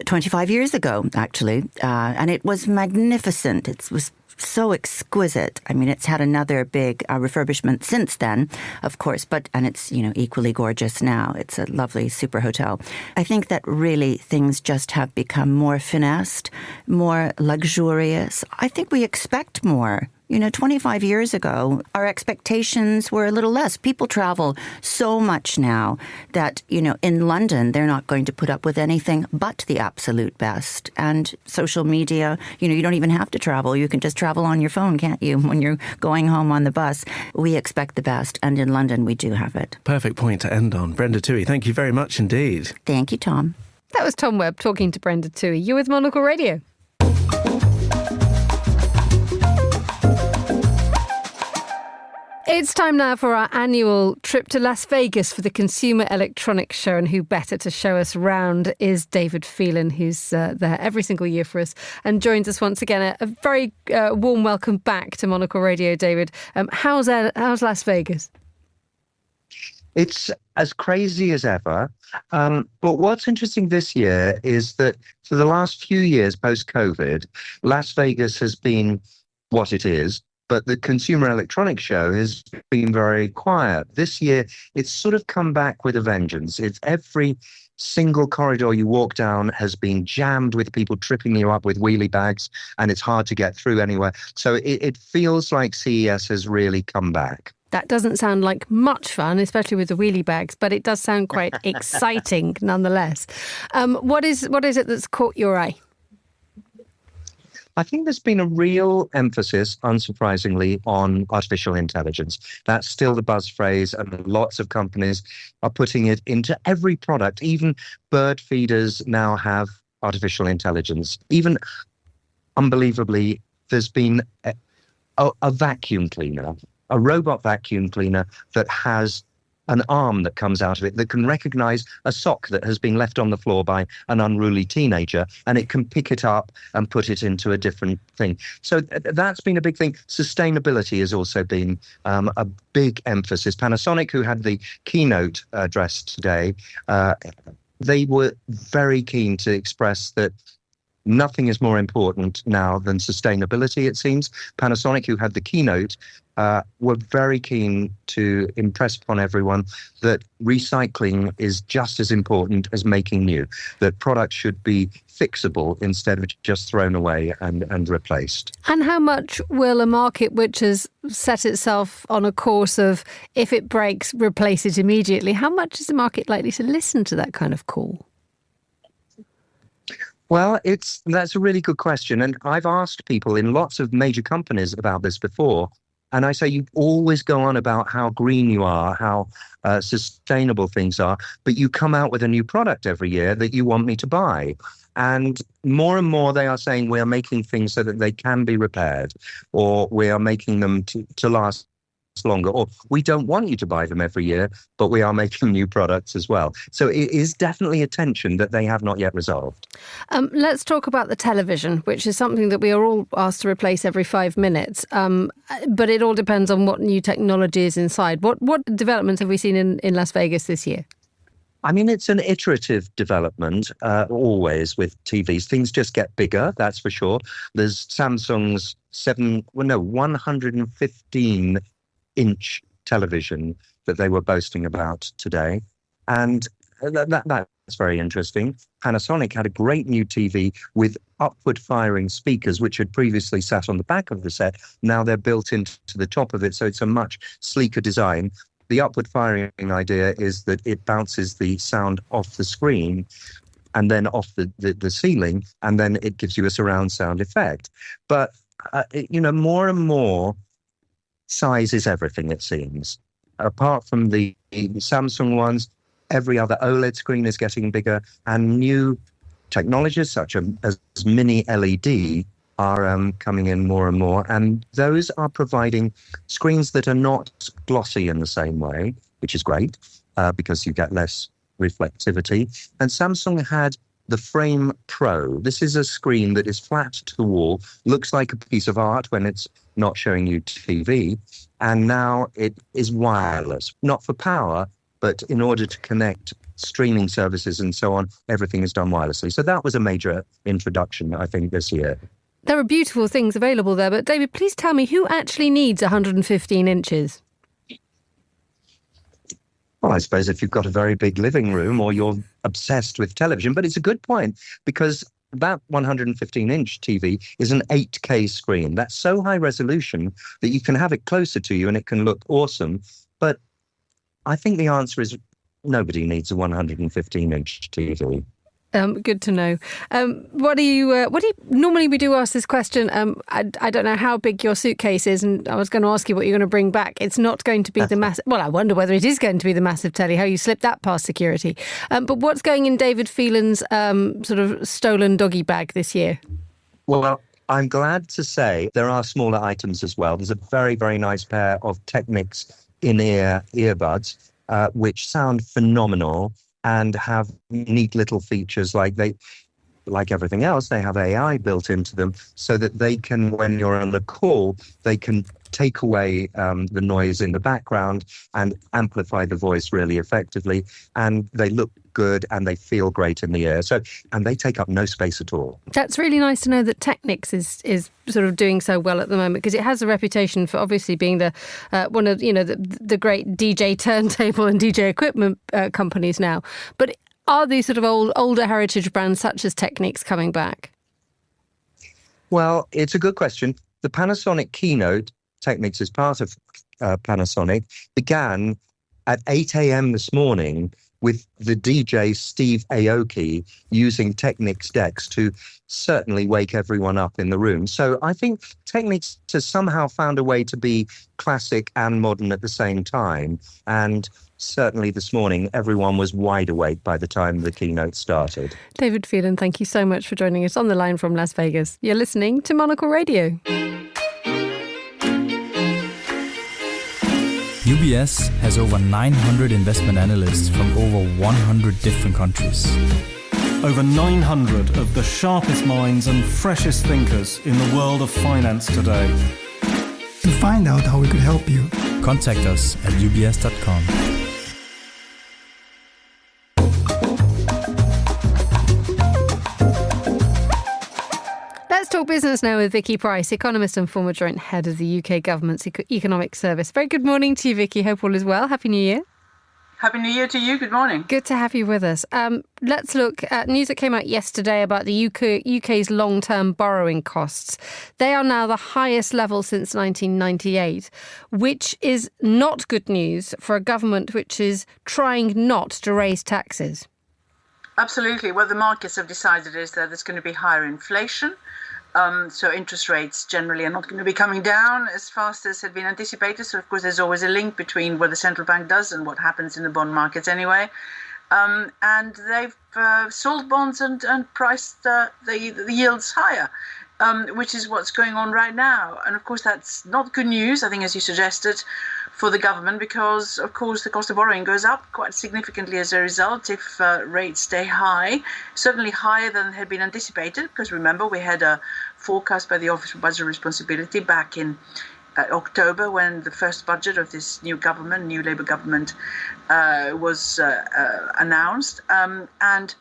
25 years ago, actually, and it was magnificent. It was so exquisite. I mean, it's had another big refurbishment since then, of course, and it's, you know, equally gorgeous now. It's a lovely super hotel. I think that really things just have become more finessed, more luxurious. I think we expect more. You know, 25 years ago, our expectations were a little less. People travel so much now that, you know, in London, they're not going to put up with anything but the absolute best. And social media, you know, you don't even have to travel. You can just travel on your phone, can't you, when you're going home on the bus? We expect the best. And in London, we do have it. Perfect point to end on. Brenda Toohey, thank you very much indeed. Thank you, Tom. That was Tom Webb talking to Brenda Toohey. You're with Monocle Radio. It's time now for our annual trip to Las Vegas for the Consumer Electronics Show, and who better to show us round is David Phelan, who's there every single year for us and joins us once again. A very warm welcome back to Monocle Radio, David. How's Las Vegas? It's as crazy as ever. But what's interesting this year is that for the last few years post-COVID, Las Vegas has been what it is. But the Consumer Electronics Show has been very quiet. This year, it's sort of come back with a vengeance. It's every single corridor you walk down has been jammed with people tripping you up with wheelie bags, and it's hard to get through anywhere. So it feels like CES has really come back. That doesn't sound like much fun, especially with the wheelie bags, but it does sound quite exciting nonetheless. What is it that's caught your eye? I think there's been a real emphasis, unsurprisingly, on artificial intelligence. That's still the buzz phrase, and lots of companies are putting it into every product. Even bird feeders now have artificial intelligence. Even, unbelievably, there's been a vacuum cleaner, a robot vacuum cleaner that has an arm that comes out of it that can recognize a sock that has been left on the floor by an unruly teenager, and it can pick it up and put it into a different thing. So that's been a big thing. Sustainability has also been a big emphasis. Panasonic, who had the keynote address today, they were very keen to express that nothing is more important now than sustainability, it seems. Panasonic, who had the keynote, were very keen to impress upon everyone that recycling is just as important as making new, that products should be fixable instead of just thrown away and replaced. And how much will a market which has set itself on a course of, if it breaks, replace it immediately, how much is the market likely to listen to that kind of call? Well, that's a really good question. And I've asked people in lots of major companies about this before. And I say, you always go on about how green you are, how sustainable things are, but you come out with a new product every year that you want me to buy. And more they are saying we are making things so that they can be repaired, or we are making them to last longer, or we don't want you to buy them every year, but we are making new products as well. So it is definitely a tension that they have not yet resolved. Let's talk about the television, which is something that we are all asked to replace every 5 minutes. But it all depends on what new technology is inside. What developments have we seen in Las Vegas this year? I mean, it's an iterative development, always with TVs. Things just get bigger, that's for sure. There's Samsung's 115-inch television that they were boasting about today. And that's very interesting. Panasonic had a great new TV with upward firing speakers, which had previously sat on the back of the set. Now they're built into the top of it, so it's a much sleeker design. The upward firing idea is that it bounces the sound off the screen and then off the ceiling, and then it gives you a surround sound effect. But, more and more, size is everything, it seems. Apart from the Samsung ones, every other OLED screen is getting bigger, and new technologies such as mini LED are coming in more and more. And those are providing screens that are not glossy in the same way, which is great because you get less reflectivity. And Samsung had the Frame Pro. This is a screen that is flat to the wall, looks like a piece of art when it's not showing you TV. And now it is wireless, not for power, but in order to connect streaming services and so on, everything is done wirelessly. So that was a major introduction, I think, this year. There are beautiful things available there, but David, please tell me, who actually needs 115 inches? Well, I suppose if you've got a very big living room or you're obsessed with television, but it's a good point because that 115-inch TV is an 8K screen. That's so high resolution that you can have it closer to you and it can look awesome. But I think the answer is nobody needs a 115-inch TV. Good to know. What do you normally we do ask this question? I don't know how big your suitcase is, and I was going to ask you what you're going to bring back. It's not going to be the massive. Well, I wonder whether it is going to be the massive telly. How you slipped that past security? But what's going in David Phelan's sort of stolen doggy bag this year? Well, I'm glad to say there are smaller items as well. There's a very, very nice pair of Technics in-ear earbuds, which sound phenomenal and have neat little features like everything else, they have AI built into them so that they can, when you're on a call, they can take away the noise in the background and amplify the voice really effectively. And they look good and they feel great in the ear. And they take up no space at all. That's really nice to know that Technics is sort of doing so well at the moment, because it has a reputation for obviously being the one of the great DJ turntable and DJ equipment companies now. But are these sort of older heritage brands such as Technics coming back? Well, it's a good question. The Panasonic keynote, Technics is part of Panasonic, began at 8 a.m. this morning with the DJ Steve Aoki using Technics decks to certainly wake everyone up in the room. So I think Technics has somehow found a way to be classic and modern at the same time. And certainly this morning, everyone was wide awake by the time the keynote started. David Phelan, thank you so much for joining us on the line from Las Vegas. You're listening to Monocle Radio. UBS has over 900 investment analysts from over 100 different countries. Over 900 of the sharpest minds and freshest thinkers in the world of finance today. To find out how we could help you, contact us at ubs.com. Let's talk business now with Vicky Price, economist and former joint head of the UK government's economic service. Very good morning to you, Vicky. Hope all is well. Happy New Year. Happy New Year to you. Good morning. Good to have you with us. Let's look at news that came out yesterday about the UK's long-term borrowing costs. They are now the highest level since 1998, which is not good news for a government which is trying not to raise taxes. Absolutely. What the markets have decided is that there's going to be higher inflation. So interest rates generally are not going to be coming down as fast as had been anticipated. So, of course, there's always a link between what the central bank does and what happens in the bond markets anyway. And they've sold bonds and priced the yields higher, which is what's going on right now. And, of course, that's not good news, I think, as you suggested, for the government, because, of course, the cost of borrowing goes up quite significantly as a result if rates stay high, certainly higher than had been anticipated, because remember, we had a forecast by the Office for Budget Responsibility back in October when the first budget of this new government, new Labour government, was announced. And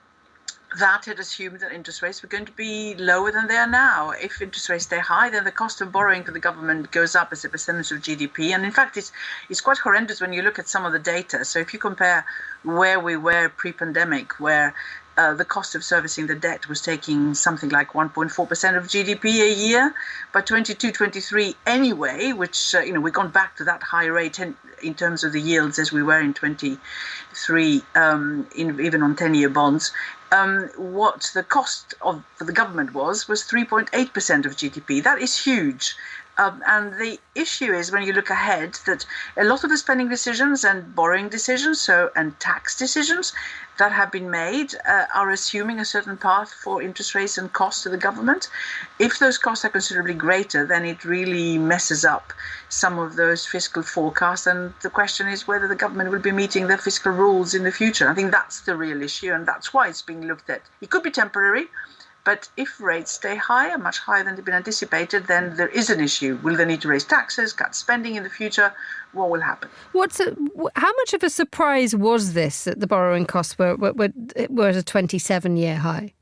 that had assumed that interest rates were going to be lower than they are now. If interest rates stay high, then the cost of borrowing for the government goes up as a percentage of GDP. And in fact, it's quite horrendous when you look at some of the data. So if you compare where we were pre-pandemic, where the cost of servicing the debt was taking something like 1.4% of GDP a year, by 22-23 anyway, which, we've gone back to that high rate in terms of the yields as we were in 23, even on 10-year bonds. What the cost for the government was 3.8% of GDP. That is huge. And the issue is, when you look ahead, that a lot of the spending decisions and borrowing decisions, and tax decisions that have been made are assuming a certain path for interest rates and costs to the government. If those costs are considerably greater, then it really messes up some of those fiscal forecasts. And the question is whether the government will be meeting their fiscal rules in the future. I think that's the real issue, and that's why it's being looked at. It could be temporary, but if rates stay higher, much higher than they've been anticipated, then there is an issue. Will they need to raise taxes, cut spending in the future? What will happen? How much of a surprise was this that the borrowing costs were at a 27-year high?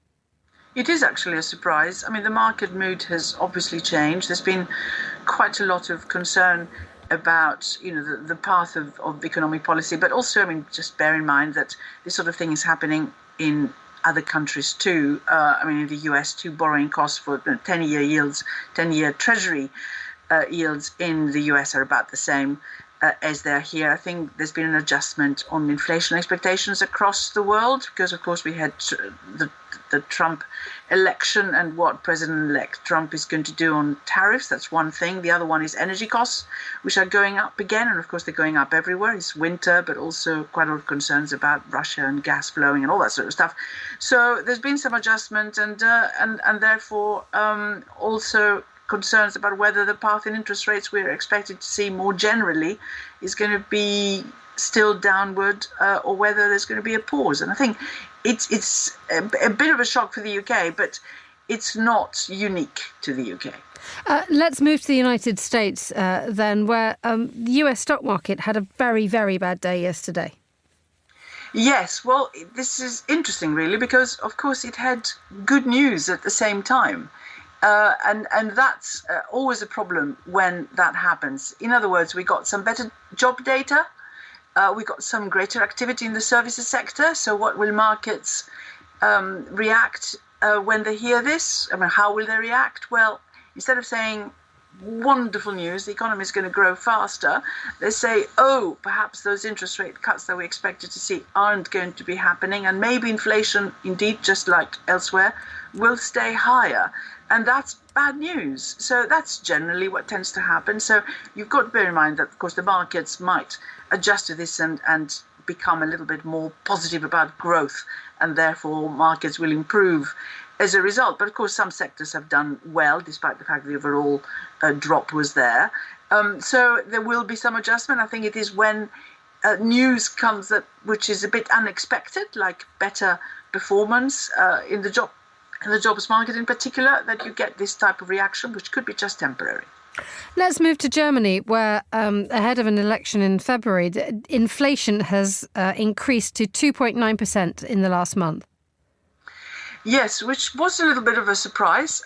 It is actually a surprise. I mean, the market mood has obviously changed. There's been quite a lot of concern about, the path of economic policy. But also, just bear in mind that this sort of thing is happening in other countries too. In the US too, borrowing costs for 10-year yields, 10-year Treasury yields in the US are about the same as they're here. I think there's been an adjustment on inflation expectations across the world because, of course, we had the Trump election and what President-elect Trump is going to do on tariffs. That's one thing. The other one is energy costs, which are going up again. And, of course, they're going up everywhere. It's winter, but also quite a lot of concerns about Russia and gas flowing and all that sort of stuff. So there's been some adjustment and therefore also concerns about whether the path in interest rates we're expected to see more generally is going to be still downward or whether there's going to be a pause. And I think it's a bit of a shock for the UK, but it's not unique to the UK. Let's move to the United States then, where the US stock market had a very, very bad day yesterday. Yes, well, this is interesting, really, because, of course, it had good news at the same time. And that's always a problem when that happens. In other words, we got some better job data. We got some greater activity in the services sector. So what will markets react when they hear this? I mean, how will they react? Well, instead of saying, wonderful news, the economy is going to grow faster, they say, oh, perhaps those interest rate cuts that we expected to see aren't going to be happening. And maybe inflation, indeed, just like elsewhere, will stay higher. And that's bad news. So that's generally what tends to happen. So you've got to bear in mind that, of course, the markets might adjust to this and become a little bit more positive about growth, and therefore markets will improve as a result. But, of course, some sectors have done well, despite the fact the overall drop was there. So there will be some adjustment. I think it is when news comes which is a bit unexpected, like better performance in the jobs market in particular, that you get this type of reaction, which could be just temporary. Let's move to Germany, where ahead of an election in February, inflation has increased to 2.9% in the last month. Yes, which was a little bit of a surprise.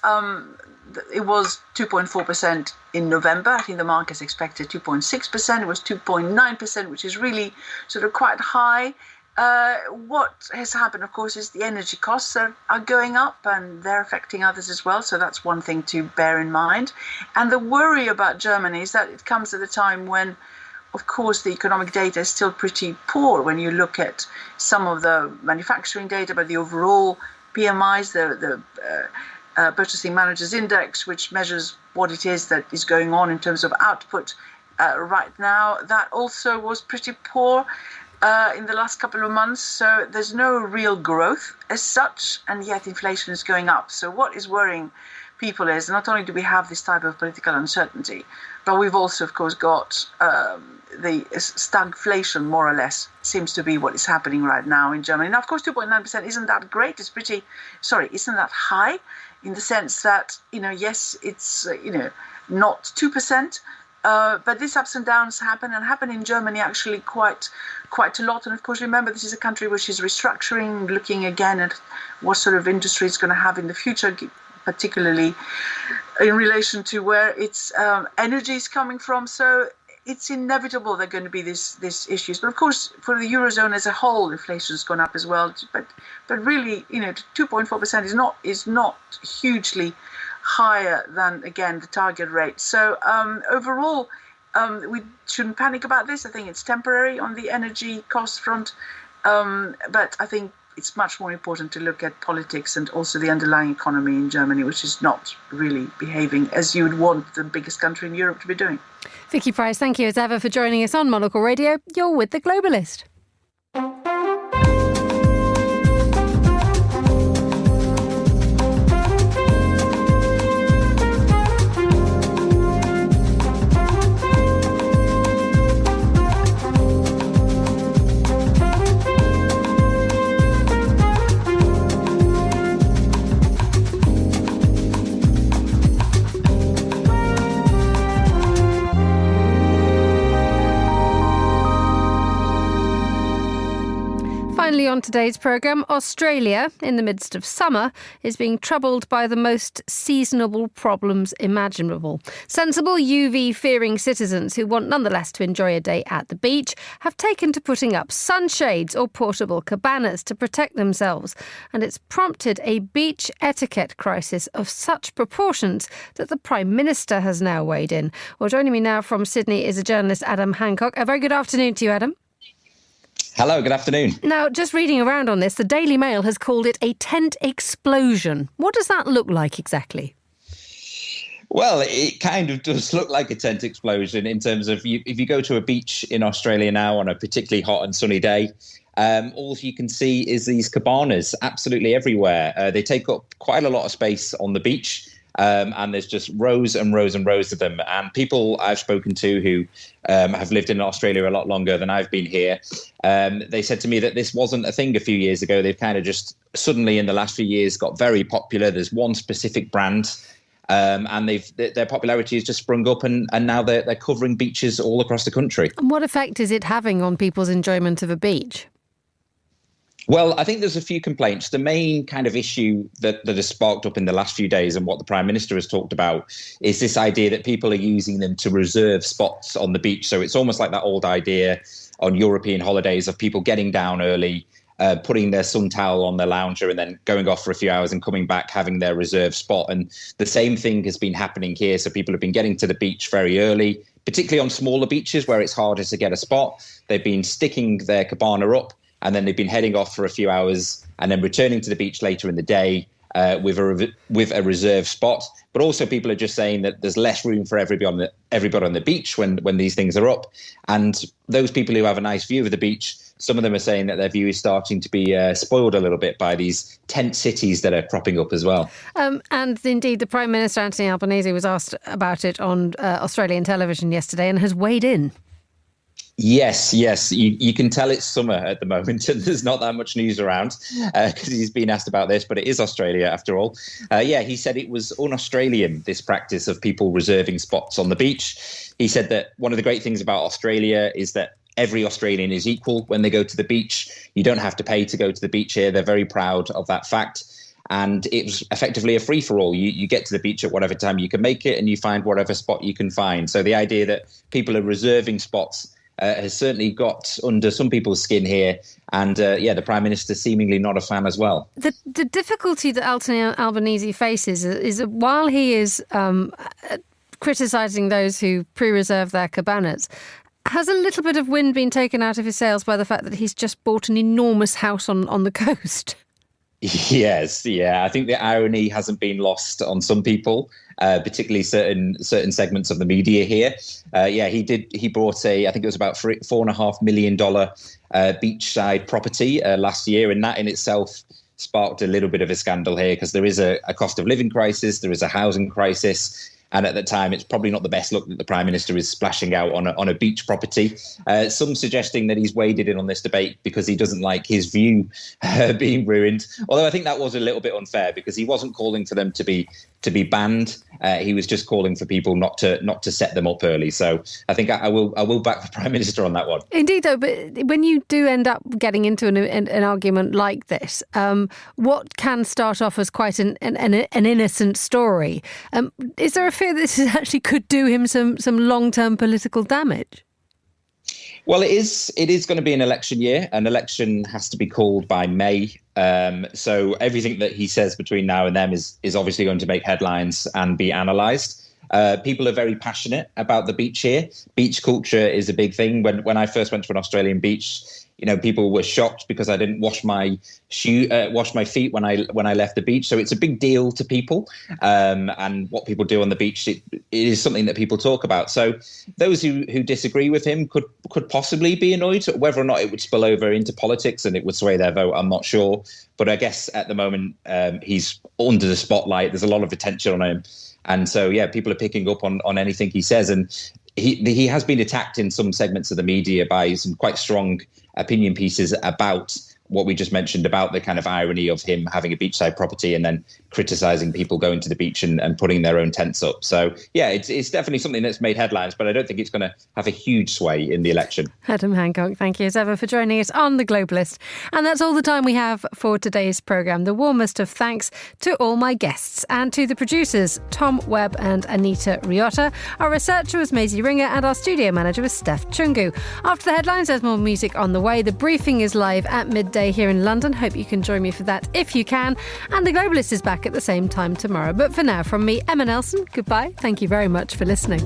It was 2.4% in November. I think the markets expected 2.6%. It was 2.9%, which is really sort of quite high. What has happened, of course, is the energy costs are going up and they're affecting others as well. So that's one thing to bear in mind. And the worry about Germany is that it comes at a time when, of course, the economic data is still pretty poor. When you look at some of the manufacturing data, but the overall PMIs, the Purchasing Managers Index, which measures what it is that is going on in terms of output right now, that also was pretty poor in the last couple of months. So there's no real growth as such, and yet inflation is going up. So what is worrying people is not only do we have this type of political uncertainty, but we've also, of course, got the stagflation, more or less, seems to be what is happening right now in Germany. Now, of course, 2.9% isn't that great. Isn't that high in the sense that, yes, it's, not 2%. But these ups and downs happen in Germany actually quite a lot. And of course, remember, this is a country which is restructuring, looking again at what sort of industry it's going to have in the future, particularly in relation to where its energy is coming from. So it's inevitable there are going to be these issues. But of course, for the Eurozone as a whole, inflation has gone up as well. But really, 2.4% is not hugely higher than, again, the target rate. So overall, we shouldn't panic about this. I think it's temporary on the energy cost front. But I think it's much more important to look at politics and also the underlying economy in Germany, which is not really behaving as you would want the biggest country in Europe to be doing. Vicky Price, thank you as ever for joining us on Monocle Radio. You're with The Globalist. on today's programme, Australia, in the midst of summer, is being troubled by the most seasonable problems imaginable. Sensible UV-fearing citizens who want nonetheless to enjoy a day at the beach have taken to putting up sunshades or portable cabanas to protect themselves. And it's prompted a beach etiquette crisis of such proportions that the Prime Minister has now weighed in. Well, joining me now from Sydney is a journalist, Adam Hancock. A very good afternoon to you, Adam. Hello, good afternoon. Now, just reading around on this, the Daily Mail has called it a tent explosion. What does that look like exactly? Well, it kind of does look like a tent explosion in terms of if you go to a beach in Australia now on a particularly hot and sunny day, all you can see is these cabanas absolutely everywhere. They take up quite a lot of space on the beach. And there's just rows and rows and rows of them. And people I've spoken to who have lived in Australia a lot longer than I've been here, they said to me that this wasn't a thing a few years ago. They've kind of just suddenly in the last few years got very popular. There's one specific brand and their popularity has just sprung up and now they're covering beaches all across the country. And what effect is it having on people's enjoyment of a beach? Well, I think there's a few complaints. The main kind of issue that has sparked up in the last few days and what the Prime Minister has talked about is this idea that people are using them to reserve spots on the beach. So it's almost like that old idea on European holidays of people getting down early, putting their sun towel on their lounger and then going off for a few hours and coming back, having their reserved spot. And the same thing has been happening here. So people have been getting to the beach very early, particularly on smaller beaches where it's harder to get a spot. They've been sticking their cabana up. And then they've been heading off for a few hours and then returning to the beach later in the day with a reserved spot. But also people are just saying that there's less room for everybody on the beach when these things are up. And those people who have a nice view of the beach, some of them are saying that their view is starting to be spoiled a little bit by these tent cities that are cropping up as well. And indeed, the Prime Minister, Anthony Albanese, was asked about it on Australian television yesterday and has weighed in. Yes. You can tell it's summer at the moment and there's not that much news around because he's been asked about this, but it is Australia after all. He said it was un-Australian, this practice of people reserving spots on the beach. He said that one of the great things about Australia is that every Australian is equal when they go to the beach. You don't have to pay to go to the beach here. They're very proud of that fact. And it was effectively a free-for-all. You get to the beach at whatever time you can make it and you find whatever spot you can find. So the idea that people are reserving spots has certainly got under some people's skin here. And the Prime Minister seemingly not a fan as well. The difficulty that Anthony Albanese faces is that while he is criticising those who pre-reserve their cabanas, has a little bit of wind been taken out of his sails by the fact that he's just bought an enormous house on the coast? Yes, yeah. I think the irony hasn't been lost on some people, particularly certain segments of the media here. He bought I think it was about $4.5 million beachside property last year, and that in itself sparked a little bit of a scandal here because there is a cost of living crisis, there is a housing crisis. And at the time, it's probably not the best look that the Prime Minister is splashing out on a beach property. Some suggesting that he's waded in on this debate because he doesn't like his view being ruined. Although I think that was a little bit unfair because he wasn't calling for them to be banned. He was just calling for people not to set them up early. So I think I will back the Prime Minister on that one. Indeed, though, but when you do end up getting into an argument like this, what can start off as quite an innocent story, is there a fear that this actually could do him some long-term political damage? Well, it is going to be an election year. An election has to be called by May. So everything that he says between now and then is obviously going to make headlines and be analysed. People are very passionate about the beach here. Beach culture is a big thing. When I first went to an Australian beach, people were shocked because I didn't wash my feet when I left the beach. So it's a big deal to people. And what people do on the beach, it is something that people talk about. So those who disagree with him could possibly be annoyed. Whether or not it would spill over into politics and it would sway their vote, I'm not sure. But I guess at the moment, he's under the spotlight. There's a lot of attention on him. And so, people are picking up on anything he says. And he has been attacked in some segments of the media by some quite strong opinion pieces about what we just mentioned about the kind of irony of him having a beachside property and then criticising people going to the beach and putting their own tents up. So, yeah, it's definitely something that's made headlines, but I don't think it's going to have a huge sway in the election. Adam Hancock, thank you as ever for joining us on The Globalist. And that's all the time we have for today's programme. The warmest of thanks to all my guests and to the producers, Tom Webb and Anita Riotta. Our researcher was Maisie Ringer and our studio manager was Steph Chungu. After the headlines, there's more music on the way. The briefing is live at midday here in London. Hope you can join me for that if you can. And The Globalist is back at the same time tomorrow. But for now, from me, Emma Nelson, goodbye. Thank you very much for listening.